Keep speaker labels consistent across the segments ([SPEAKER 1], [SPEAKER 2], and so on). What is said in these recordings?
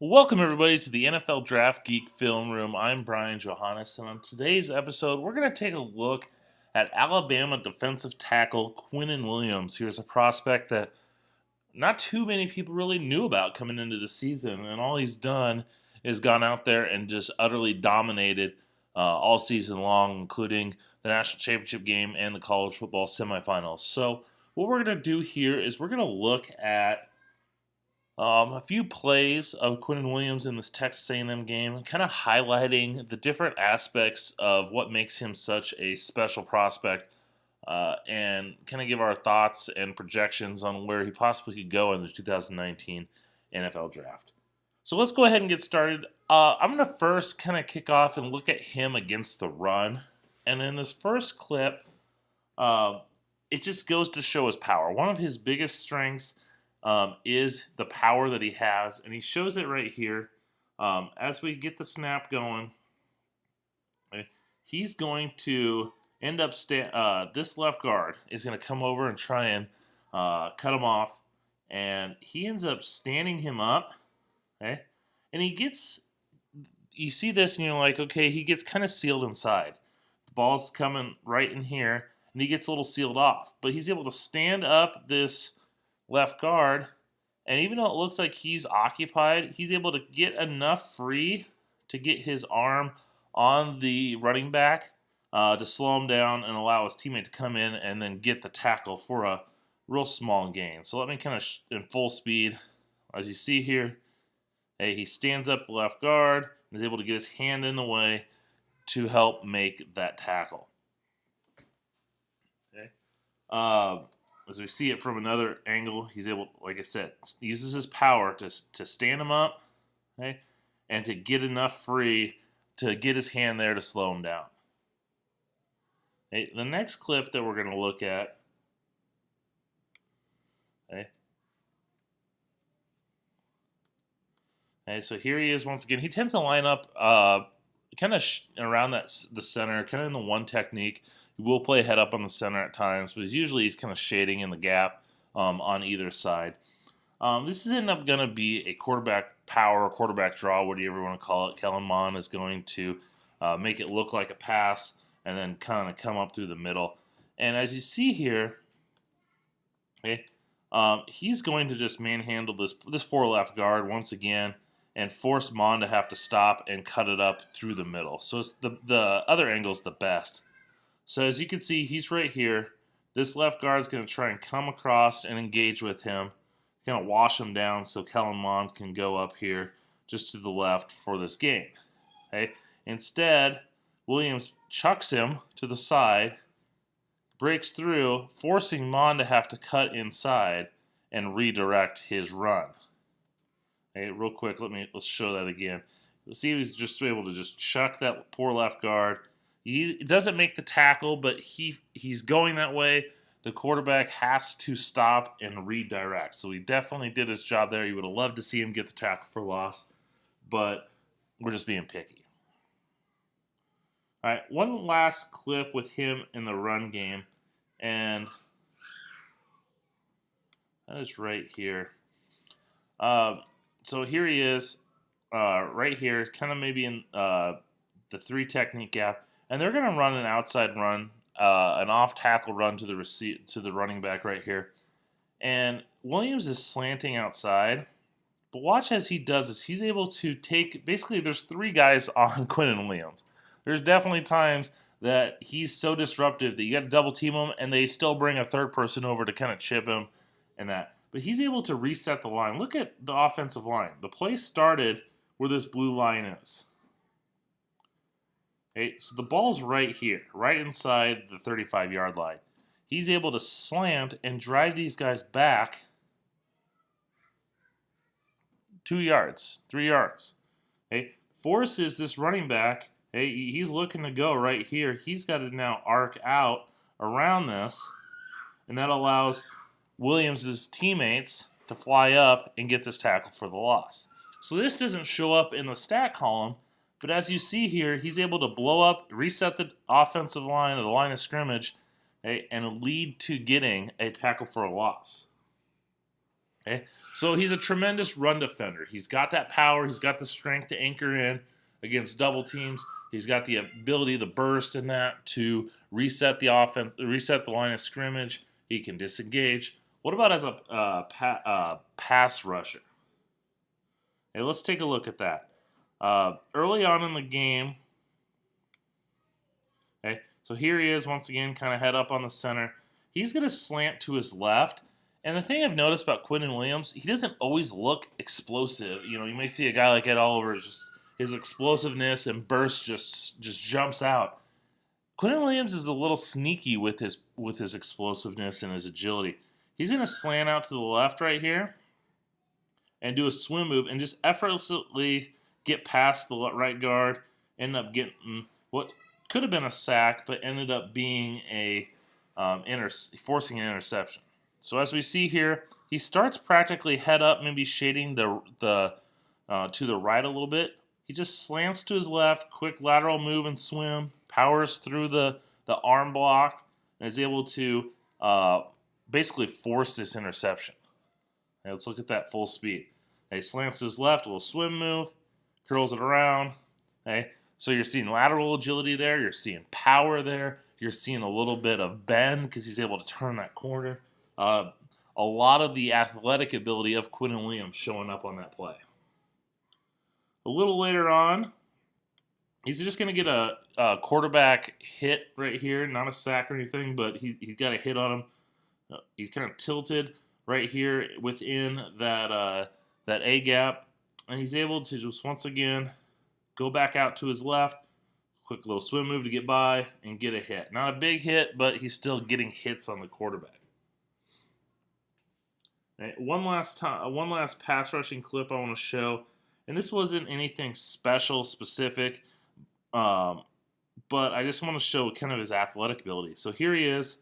[SPEAKER 1] Welcome, everybody, to the NFL Draft Geek Film Room. I'm Brian Johannes, and on today's episode, we're going to take a look at Alabama defensive tackle Quinnen Williams. Here's a prospect that not too many people really knew about coming into the season, and all he's done is gone out there and just utterly dominated all season long, including the national championship game and the college football semifinals. So, what we're going to do here is we're going to look at a few plays of Quinnen Williams in this Texas A&M game, kind of highlighting the different aspects of what makes him such a special prospect, and kind of give our thoughts and projections on where he possibly could go in the 2019 NFL Draft. So let's go ahead and get started. I'm going to first kind of kick off and look at him against the run. And in this first clip, it just goes to show his power. One of his biggest strengths is the power that he has, and he shows it right here. As we get the snap going, he's going to end up this left guard is going to come over and try and cut him off, and he ends up standing him up, okay? And he gets, you see this, and you're like, okay, he gets kind of sealed inside. The ball's coming right in here, and he gets a little sealed off, but he's able to stand up this left guard, and even though it looks like he's occupied, he's able to get enough free to get his arm on the running back to slow him down and allow his teammate to come in and then get the tackle for a real small gain. So let me kind of in full speed, as you see here, he stands up the left guard and is able to get his hand in the way to help make that tackle. Okay. As we see it from another angle, he's able, like I said, uses his power to stand him up, okay, and to get enough free to get his hand there to slow him down. Okay, the next clip that we're going to look at, okay, so here he is once again. He tends to line up kind of around the center, kind of in the one technique. He will play head up on the center at times, but he's kind of shading in the gap on either side. This is end up going to be a quarterback power, quarterback draw, whatever you want to call it. Kellen Mond is going to make it look like a pass and then kind of come up through the middle. And as you see here, okay, he's going to just manhandle this poor left guard once again and force Mond to have to stop and cut it up through the middle. So it's the other angle is the best. So as you can see, he's right here. This left guard is going to try and come across and engage with him. Going to wash him down so Kellen Mond can go up here just to the left for this game. Okay. Instead, Williams chucks him to the side, breaks through, forcing Mond to have to cut inside and redirect his run. Okay, real quick, let's show that again. You'll see he's just able to just chuck that poor left guard. He doesn't make the tackle, but he's going that way. The quarterback has to stop and redirect. So he definitely did his job there. You would have loved to see him get the tackle for loss, but we're just being picky. All right, one last clip with him in the run game, and that is right here. So here he is, right here, kind of maybe in the three technique gap. And they're going to run an outside run, an off-tackle run to the running back right here. And Williams is slanting outside. But watch as he does this. He's able to take, basically there's three guys on Quinnen Williams. There's definitely times that he's so disruptive that you got to double team him, and they still bring a third person over to kind of chip him and that. But he's able to reset the line. Look at the offensive line. The play started where this blue line is. Okay, so the ball's right here, right inside the 35-yard line. He's able to slant and drive these guys back 2 yards, 3 yards. Okay, forces this running back. Hey, he's looking to go right here. He's got to now arc out around this, and that allows Williams' teammates to fly up and get this tackle for the loss. So this doesn't show up in the stat column, but as you see here, he's able to blow up, reset the offensive line or the line of scrimmage, and lead to getting a tackle for a loss. Okay, so he's a tremendous run defender. He's got that power. He's got the strength to anchor in against double teams. He's got the ability, the burst in that to reset the offense, reset the line of scrimmage. He can disengage. What about as a pass rusher? Hey, let's take a look at that. Early on in the game, okay, so here he is once again, kind of head up on the center. He's going to slant to his left. And the thing I've noticed about Quinnen Williams, he doesn't always look explosive. You know, you may see a guy like Ed Oliver, just his explosiveness and burst just jumps out. Quinnen Williams is a little sneaky with his explosiveness and his agility. He's going to slant out to the left right here and do a swim move and just effortlessly get past the right guard, end up getting what could have been a sack, but ended up being a forcing an interception. So as we see here, he starts practically head up, maybe shading to the right a little bit. He just slants to his left, quick lateral move and swim, powers through the arm block, and is able to basically force this interception. Okay, let's look at that full speed. Okay, slants to his left, a little swim move, curls it around. Okay, so you're seeing lateral agility there. You're seeing power there. You're seeing a little bit of bend because he's able to turn that corner. A lot of the athletic ability of Quinnen Williams showing up on that play. A little later on, he's just going to get a quarterback hit right here. Not a sack or anything, but he's got a hit on him. He's kind of tilted right here within that A gap. And he's able to just once again go back out to his left. Quick little swim move to get by and get a hit. Not a big hit, but he's still getting hits on the quarterback. Right, one last pass rushing clip I want to show. And this wasn't anything special, specific, but I just want to show kind of his athletic ability. So here he is,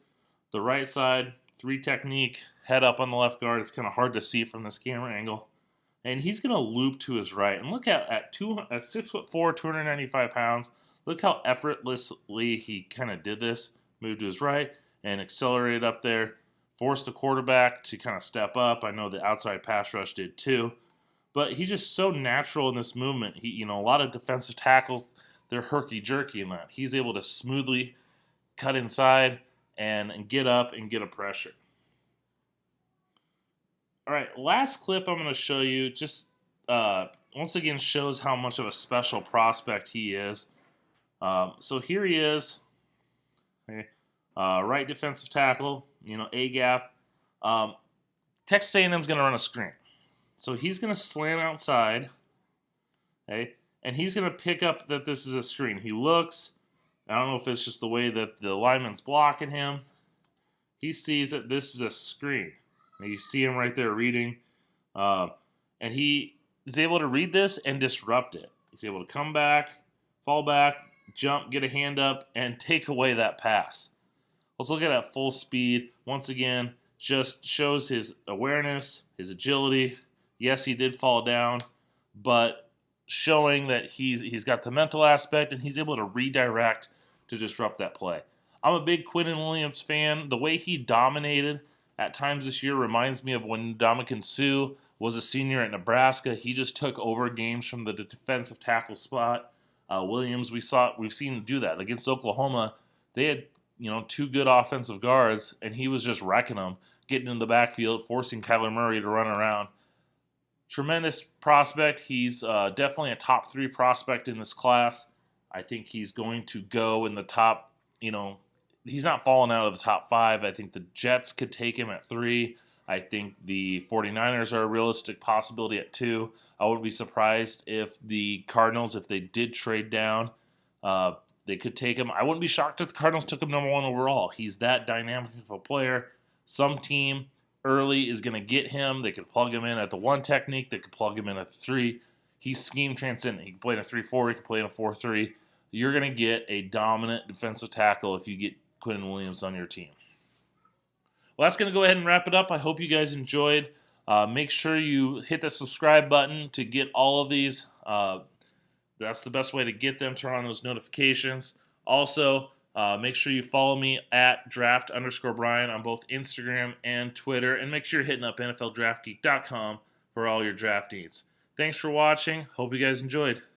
[SPEAKER 1] the right side, 3 technique, head up on the left guard. It's kind of hard to see from this camera angle. And he's going to loop to his right. And look at 6'4", 295 pounds. Look how effortlessly he kind of did this. Moved to his right and accelerated up there. Forced the quarterback to kind of step up. I know the outside pass rush did too. But he's just so natural in this movement. A lot of defensive tackles, they're herky-jerky in that. He's able to smoothly cut inside and get up and get a pressure. All right, last clip I'm going to show you just once again shows how much of a special prospect he is. So here he is, okay, right defensive tackle, A gap. Texas A&M's going to run a screen. So he's going to slant outside, okay, and he's going to pick up that this is a screen. He looks, I don't know if it's just the way that the lineman's blocking him. He sees that this is a screen. And you see him right there reading, and he is able to read this and disrupt it. He's able to come back, fall back, jump, get a hand up, and take away that pass. Let's look at that full speed. Once again, just shows his awareness, his agility. Yes, he did fall down, but showing that he's got the mental aspect and he's able to redirect to disrupt that play. I'm a big Quinnen Williams fan. The way he dominated at times this year reminds me of when Ndamukong Suh was a senior at Nebraska. He just took over games from the defensive tackle spot. Williams, we've seen him do that against Oklahoma. They had 2 good offensive guards, and he was just wrecking them, getting in the backfield, forcing Kyler Murray to run around. Tremendous prospect. He's definitely a top 3 prospect in this class. I think he's going to go in the top, he's not falling out of the top 5. I think the Jets could take him at 3. I think the 49ers are a realistic possibility at 2. I wouldn't be surprised if the Cardinals, if they did trade down, they could take him. I wouldn't be shocked if the Cardinals took him number 1 overall. He's that dynamic of a player. Some team early is going to get him. They can plug him in at the 1 technique. They can plug him in at the 3. He's scheme transcendent. He can play in a 3-4. He can play in a 4-3. You're going to get a dominant defensive tackle if you get Quinnen Williams on your team. Well, that's going to go ahead and wrap it up. I hope you guys enjoyed. Make sure you hit the subscribe button to get all of these. That's the best way to get them. Turn on those notifications. Also, Make sure you follow me at draft_Brian on both Instagram and Twitter. And make sure you're hitting up NFLDraftGeek.com for all your draft needs. Thanks for watching. Hope you guys enjoyed.